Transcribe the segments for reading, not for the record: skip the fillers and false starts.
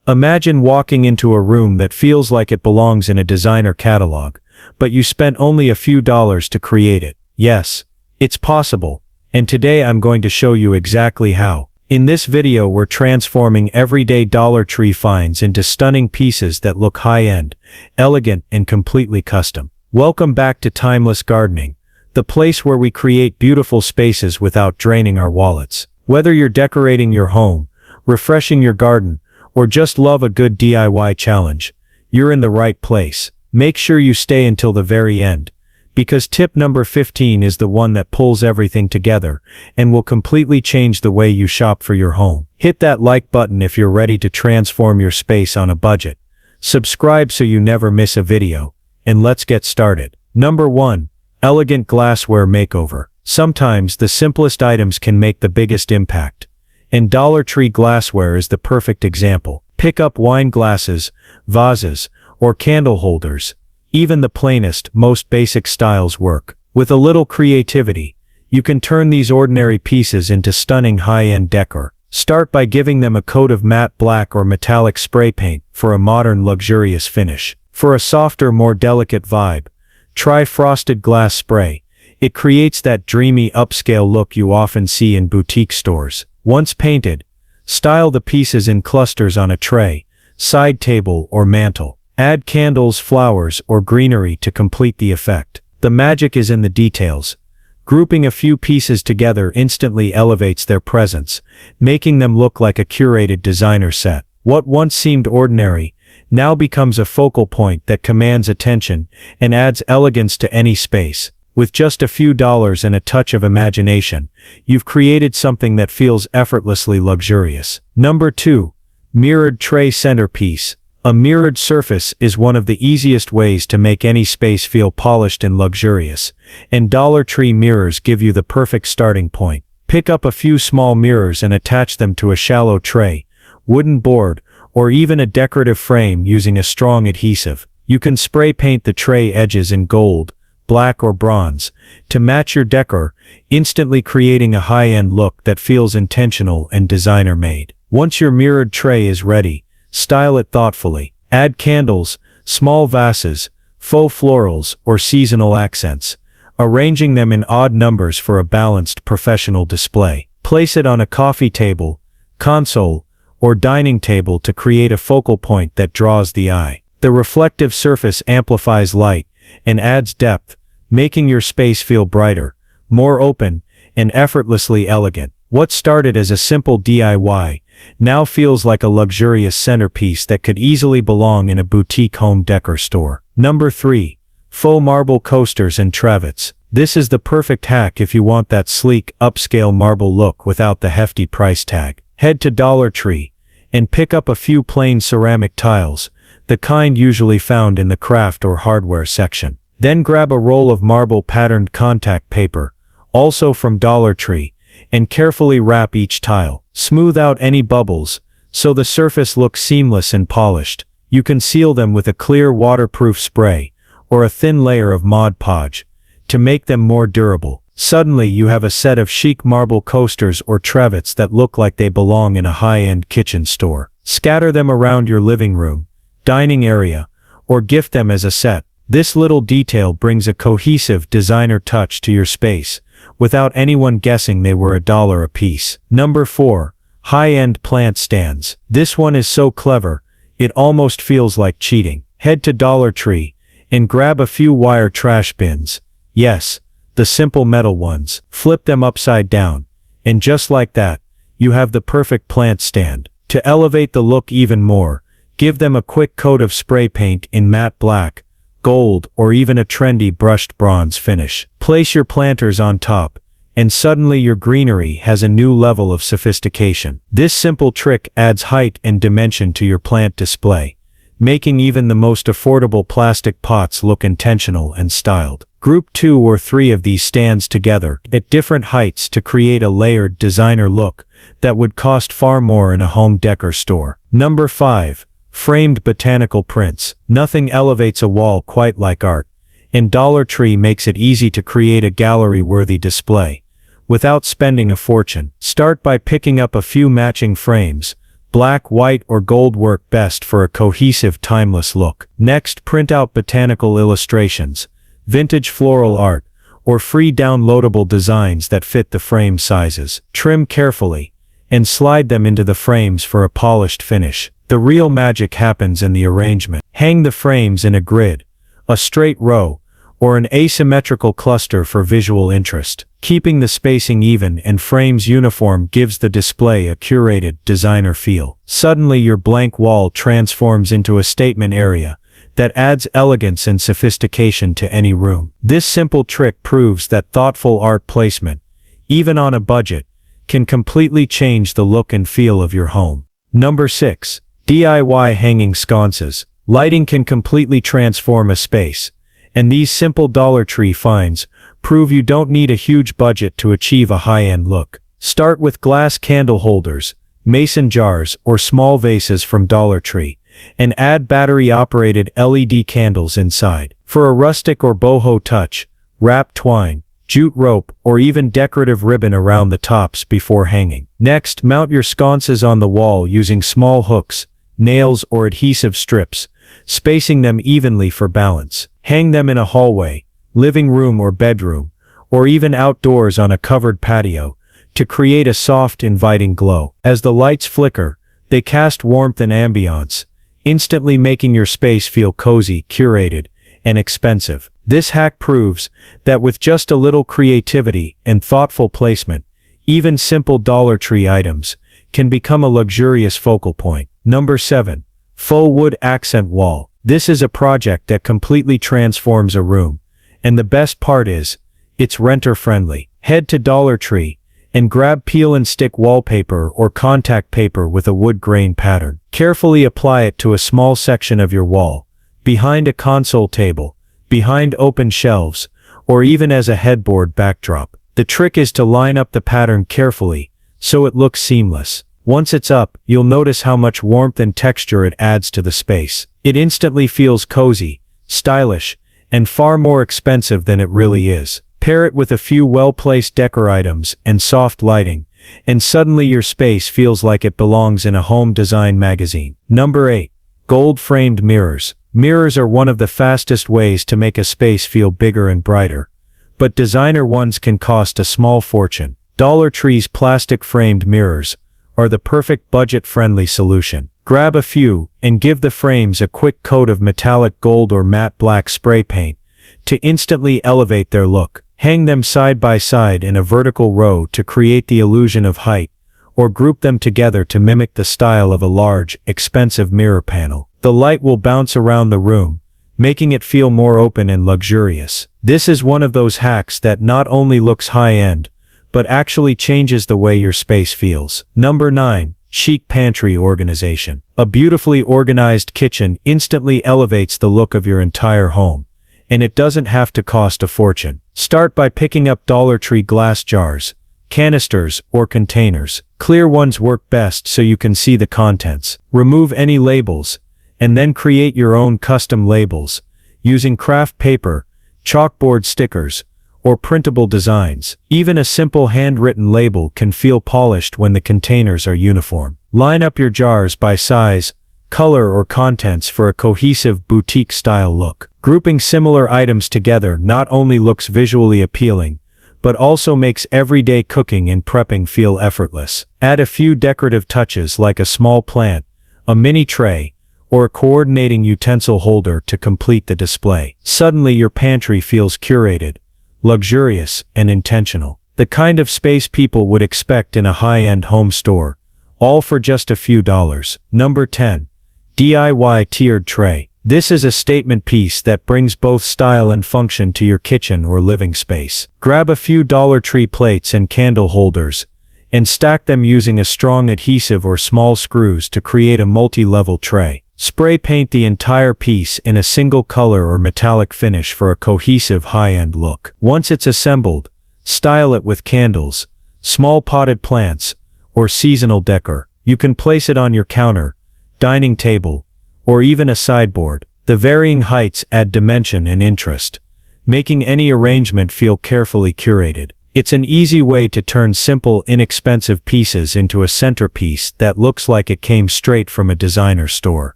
Imagine walking into a room that feels like it belongs in a designer catalog, but you spent only a few dollars to create it. Yes, it's possible, and today I'm going to show you exactly how. In this video we're transforming everyday Dollar Tree finds into stunning pieces that look high-end, elegant, and completely custom. Welcome back to Timeless Gardening, the place where we create beautiful spaces without draining our wallets. Whether you're decorating your home, refreshing your garden, or just love a good DIY challenge, you're in the right place. Make sure you stay until the very end, because tip number 15 is the one that pulls everything together and will completely change the way you shop for your home. Hit that like button if you're ready to transform your space on a budget. Subscribe so you never miss a video, and let's get started. Number 1. Elegant glassware makeover. Sometimes the simplest items can make the biggest impact, and Dollar Tree glassware is the perfect example. Pick up wine glasses, vases, or candle holders. Even the plainest, most basic styles work. With a little creativity, you can turn these ordinary pieces into stunning high-end decor. Start by giving them a coat of matte black or metallic spray paint for a modern, luxurious finish. For a softer, more delicate vibe, try frosted glass spray. It creates that dreamy, upscale look you often see in boutique stores. Once painted, style the pieces in clusters on a tray, side table, or mantle. Add candles, flowers, or greenery to complete the effect. The magic is in the details. Grouping a few pieces together instantly elevates their presence, making them look like a curated designer set. What once seemed ordinary now becomes a focal point that commands attention and adds elegance to any space. With just a few dollars and a touch of imagination, you've created something that feels effortlessly luxurious. Number 2. Mirrored tray centerpiece. A mirrored surface is one of the easiest ways to make any space feel polished and luxurious, and Dollar Tree mirrors give you the perfect starting point. Pick up a few small mirrors and attach them to a shallow tray, wooden board, or even a decorative frame using a strong adhesive. You can spray paint the tray edges in gold, black, or bronze to match your decor, instantly creating a high-end look that feels intentional and designer-made. Once your mirrored tray is ready, style it thoughtfully. Add candles, small vases, faux florals, or seasonal accents, arranging them in odd numbers for a balanced, professional display. Place it on a coffee table, console, or dining table to create a focal point that draws the eye. The reflective surface amplifies light and adds depth, making your space feel brighter, more open, and effortlessly elegant. What started as a simple DIY now feels like a luxurious centerpiece that could easily belong in a boutique home decor store. Number 3. Faux marble coasters and trevets. This is the perfect hack if you want that sleek, upscale marble look without the hefty price tag. Head to Dollar Tree and pick up a few plain ceramic tiles, the kind usually found in the craft or hardware section. Then grab a roll of marble patterned contact paper, also from Dollar Tree, and carefully wrap each tile. Smooth out any bubbles, so the surface looks seamless and polished. You can seal them with a clear waterproof spray, or a thin layer of Mod Podge, to make them more durable. Suddenly you have a set of chic marble coasters or trevets that look like they belong in a high-end kitchen store. Scatter them around your living room, dining area, or gift them as a set. This little detail brings a cohesive designer touch to your space, without anyone guessing they were $1 a piece. Number 4. High-end plant stands. This one is so clever, it almost feels like cheating. Head to Dollar Tree and grab a few wire trash bins. Yes, the simple metal ones. Flip them upside down, and just like that, you have the perfect plant stand. To elevate the look even more, give them a quick coat of spray paint in matte black, gold, or even a trendy brushed bronze finish. Place your planters on top, and suddenly your greenery has a new level of sophistication. This simple trick adds height and dimension to your plant display, making even the most affordable plastic pots look intentional and styled. Group 2 or 3 of these stands together at different heights to create a layered designer look that would cost far more in a home decor store. Number 5. Framed botanical prints. Nothing elevates a wall quite like art, and Dollar Tree makes it easy to create a gallery-worthy display without spending a fortune. Start by picking up a few matching frames, Black, white, or gold work best for a cohesive, timeless look. Next, print out botanical illustrations, vintage floral art, or free downloadable designs that fit the frame sizes. Trim carefully, and slide them into the frames for a polished finish. The real magic happens in the arrangement. Hang the frames in a grid, a straight row, or an asymmetrical cluster for visual interest. Keeping the spacing even and frames uniform gives the display a curated, designer feel. Suddenly your blank wall transforms into a statement area that adds elegance and sophistication to any room. This simple trick proves that thoughtful art placement, even on a budget, can completely change the look and feel of your home. Number 6. DIY hanging sconces. Lighting can completely transform a space, and these simple Dollar Tree finds prove you don't need a huge budget to achieve a high-end look. Start with glass candle holders, mason jars, or small vases from Dollar Tree, and add battery-operated LED candles inside. For a rustic or boho touch, wrap twine, jute rope, or even decorative ribbon around the tops before hanging. Next, mount your sconces on the wall using small hooks, nails, or adhesive strips, spacing them evenly for balance. Hang them in a hallway, living room or bedroom, or even outdoors on a covered patio, to create a soft, inviting glow. As the lights flicker, they cast warmth and ambiance, instantly making your space feel cozy, curated, and expensive. This hack proves that with just a little creativity and thoughtful placement, even simple Dollar Tree items can become a luxurious focal point. Number 7. Faux wood accent wall. This is a project that completely transforms a room, and the best part is, it's renter-friendly. Head to Dollar Tree and grab peel and stick wallpaper or contact paper with a wood grain pattern. Carefully apply it to a small section of your wall, behind a console table, behind open shelves, or even as a headboard backdrop. The trick is to line up the pattern carefully, so it looks seamless. Once it's up, you'll notice how much warmth and texture it adds to the space. It instantly feels cozy, stylish, and far more expensive than it really is. Pair it with a few well-placed decor items and soft lighting, and suddenly your space feels like it belongs in a home design magazine. Number 8. Gold-framed mirrors. Mirrors are one of the fastest ways to make a space feel bigger and brighter, but designer ones can cost a small fortune. Dollar Tree's plastic-framed mirrors are the perfect budget-friendly solution. Grab a few and give the frames a quick coat of metallic gold or matte black spray paint to instantly elevate their look. Hang them side by side in a vertical row to create the illusion of height, or group them together to mimic the style of a large, expensive mirror panel. The light will bounce around the room, making it feel more open and luxurious. This is one of those hacks that not only looks high-end, but actually changes the way your space feels. Number 9. Chic pantry organization. A beautifully organized kitchen instantly elevates the look of your entire home, and it doesn't have to cost a fortune. Start by picking up Dollar Tree glass jars, canisters, or containers. Clear ones work best so you can see the contents. Remove any labels, and then create your own custom labels, using craft paper, chalkboard stickers, or printable designs. Even a simple handwritten label can feel polished when the containers are uniform. Line up your jars by size, color, or contents for a cohesive boutique-style look. Grouping similar items together not only looks visually appealing, but also makes everyday cooking and prepping feel effortless. Add a few decorative touches like a small plant, a mini tray, or a coordinating utensil holder to complete the display. Suddenly your pantry feels curated, luxurious, and intentional. The kind of space people would expect in a high-end home store, all for just a few dollars. Number 10. DIY tiered tray. This is a statement piece that brings both style and function to your kitchen or living space. Grab a few Dollar Tree plates and candle holders, and stack them using a strong adhesive or small screws to create a multi-level tray. Spray paint the entire piece in a single color or metallic finish for a cohesive high-end look. Once it's assembled, style it with candles, small potted plants, or seasonal decor. You can place it on your counter, dining table, or even a sideboard. The varying heights add dimension and interest, making any arrangement feel carefully curated. It's an easy way to turn simple, inexpensive pieces into a centerpiece that looks like it came straight from a designer store.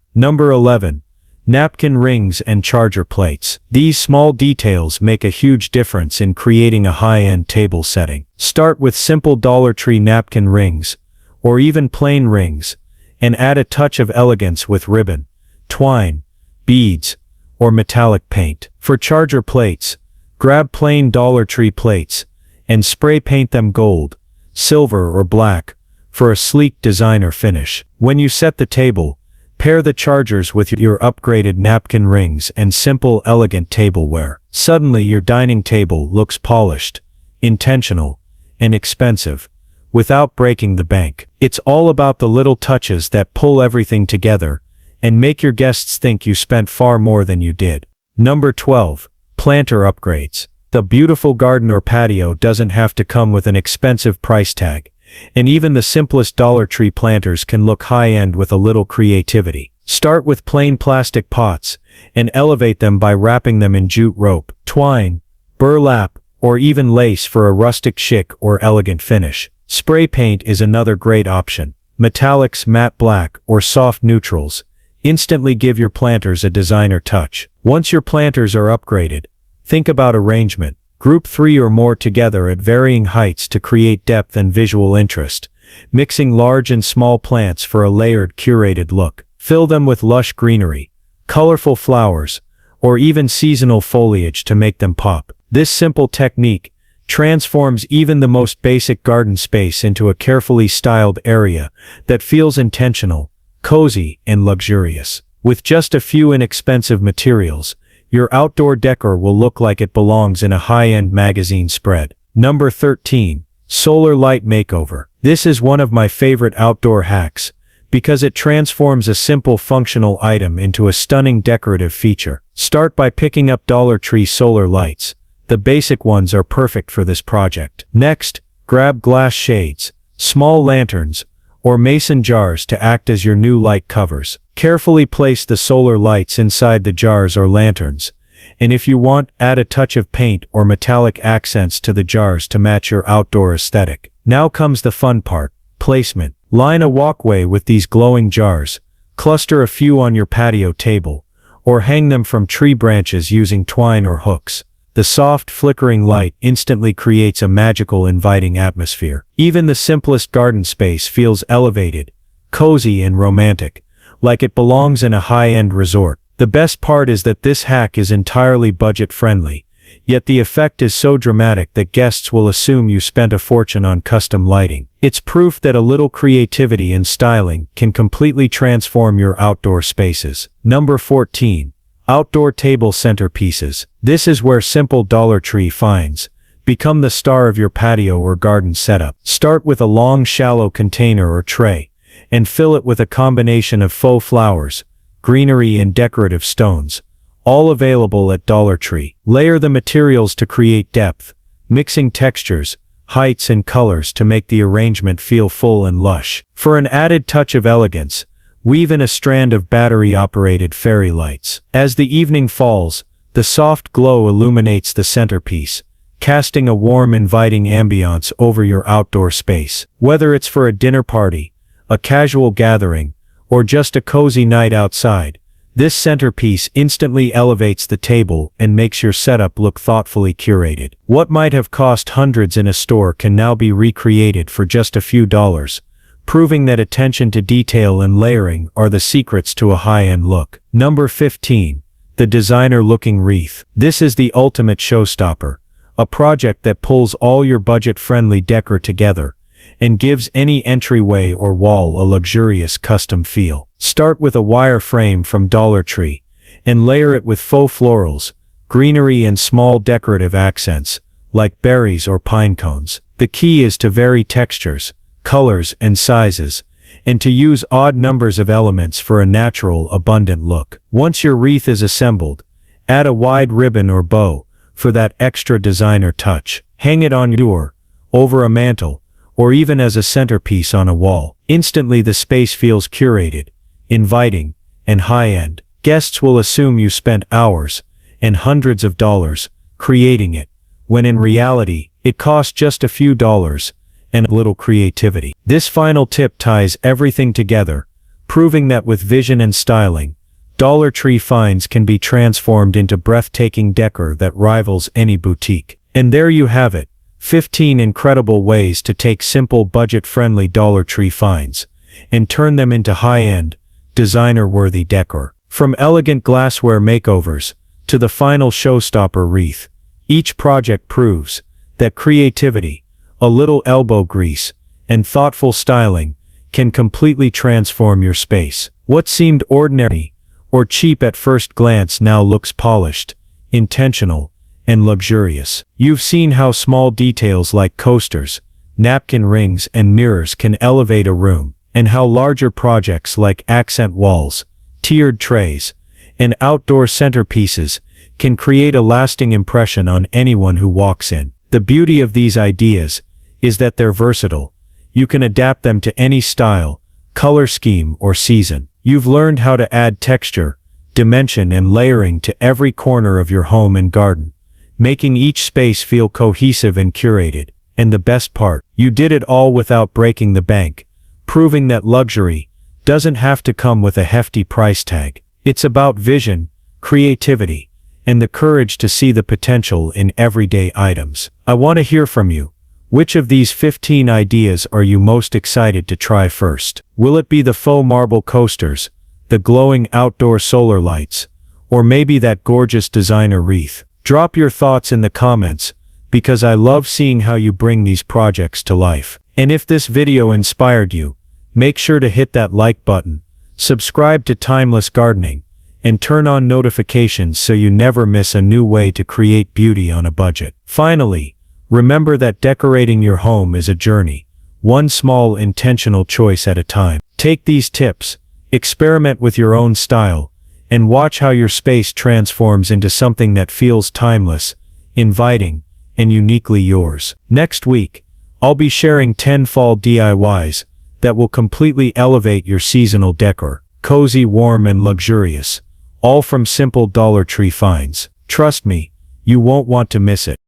Number 11. Napkin rings and charger plates. These small details make a huge difference in creating a high-end table setting. Start with simple Dollar Tree napkin rings, or even plain rings, and add a touch of elegance with ribbon, twine, beads, or metallic paint. For charger plates, grab plain Dollar Tree plates, and spray paint them gold, silver or black, for a sleek designer finish. When you set the table, pair the chargers with your upgraded napkin rings and simple, elegant tableware. Suddenly your dining table looks polished, intentional, and expensive, without breaking the bank. It's all about the little touches that pull everything together and make your guests think you spent far more than you did. Number 12. Planter upgrades. The beautiful garden or patio doesn't have to come with an expensive price tag, and even the simplest Dollar Tree planters can look high-end with a little creativity. Start with plain plastic pots, and elevate them by wrapping them in jute rope, twine, burlap, or even lace for a rustic chic or elegant finish. Spray paint is another great option. Metallics, matte black, or soft neutrals instantly give your planters a designer touch. Once your planters are upgraded, think about arrangement. Group 3 or more together at varying heights to create depth and visual interest, mixing large and small plants for a layered, curated look. Fill them with lush greenery, colorful flowers, or even seasonal foliage to make them pop. This simple technique transforms even the most basic garden space into a carefully styled area that feels intentional, cozy, and luxurious. With just a few inexpensive materials, your outdoor decor will look like it belongs in a high-end magazine spread. Number 13. Solar Light Makeover. This is one of my favorite outdoor hacks, because it transforms a simple functional item into a stunning decorative feature. Start by picking up Dollar Tree solar lights. The basic ones are perfect for this project. Next, grab glass shades, small lanterns, or mason jars to act as your new light covers. Carefully place the solar lights inside the jars or lanterns, and if you want, add a touch of paint or metallic accents to the jars to match your outdoor aesthetic. Now comes the fun part, placement. Line a walkway with these glowing jars, cluster a few on your patio table, or hang them from tree branches using twine or hooks. The soft, flickering light instantly creates a magical, inviting atmosphere. Even the simplest garden space feels elevated, cozy, and romantic, like it belongs in a high-end resort. The best part is that this hack is entirely budget-friendly, yet the effect is so dramatic that guests will assume you spent a fortune on custom lighting. It's proof that a little creativity and styling can completely transform your outdoor spaces. Number 14. Outdoor table centerpieces. This is where simple Dollar Tree finds become the star of your patio or garden setup. Start with a long, shallow container or tray, and fill it with a combination of faux flowers, greenery, and decorative stones, all available at Dollar Tree. Layer the materials to create depth, mixing textures, heights, and colors to make the arrangement feel full and lush. For an added touch of elegance, weave in a strand of battery-operated fairy lights. As the evening falls, the soft glow illuminates the centerpiece, casting a warm, inviting ambiance over your outdoor space. Whether it's for a dinner party, a casual gathering, or just a cozy night outside, this centerpiece instantly elevates the table and makes your setup look thoughtfully curated. What might have cost hundreds in a store can now be recreated for just a few dollars, proving that attention to detail and layering are the secrets to a high-end look. Number 15. The designer-looking wreath. This is the ultimate showstopper, a project that pulls all your budget-friendly decor together and gives any entryway or wall a luxurious custom feel. Start with a wire frame from Dollar Tree and layer it with faux florals, greenery, and small decorative accents like berries or pine cones. The key is to vary textures, colors, and sizes, and to use odd numbers of elements for a natural, abundant look. Once your wreath is assembled, add a wide ribbon or bow for that extra designer touch. Hang it on your door, over a mantle, or even as a centerpiece on a wall. Instantly the space feels curated, inviting, and high-end. Guests will assume you spent hours and hundreds of dollars creating it, when in reality, It costs just a few dollars and a little creativity. This final tip ties everything together, proving that with vision and styling, Dollar Tree finds can be transformed into breathtaking decor that rivals any boutique. And there you have it, 15 incredible ways to take simple budget-friendly Dollar Tree finds and turn them into high-end, designer-worthy decor. From elegant glassware makeovers to the final showstopper wreath, each project proves that creativity, a little elbow grease, and thoughtful styling can completely transform your space. What seemed ordinary or cheap at first glance now looks polished, intentional, and luxurious. You've seen how small details like coasters, napkin rings, and mirrors can elevate a room, and how larger projects like accent walls, tiered trays, and outdoor centerpieces can create a lasting impression on anyone who walks in. The beauty of these ideas is that they're versatile. You can adapt them to any style, color scheme, or season. You've learned how to add texture, dimension, and layering to every corner of your home and garden, making each space feel cohesive and curated. And the best part, you did it all without breaking the bank, proving that luxury doesn't have to come with a hefty price tag. It's about vision, creativity, and the courage to see the potential in everyday items. I want to hear from you. Which of these 15 ideas are you most excited to try first? Will it be the faux marble coasters, the glowing outdoor solar lights, or maybe that gorgeous designer wreath? Drop your thoughts in the comments, because I love seeing how you bring these projects to life. And if this video inspired you, make sure to hit that like button, subscribe to Timeless Gardening, and turn on notifications so you never miss a new way to create beauty on a budget. Finally, remember that decorating your home is a journey, one small intentional choice at a time. Take these tips, experiment with your own style, and watch how your space transforms into something that feels timeless, inviting, and uniquely yours. Next week, I'll be sharing 10 fall DIYs that will completely elevate your seasonal decor, cozy, warm, and luxurious, all from simple Dollar Tree finds. Trust me, you won't want to miss it.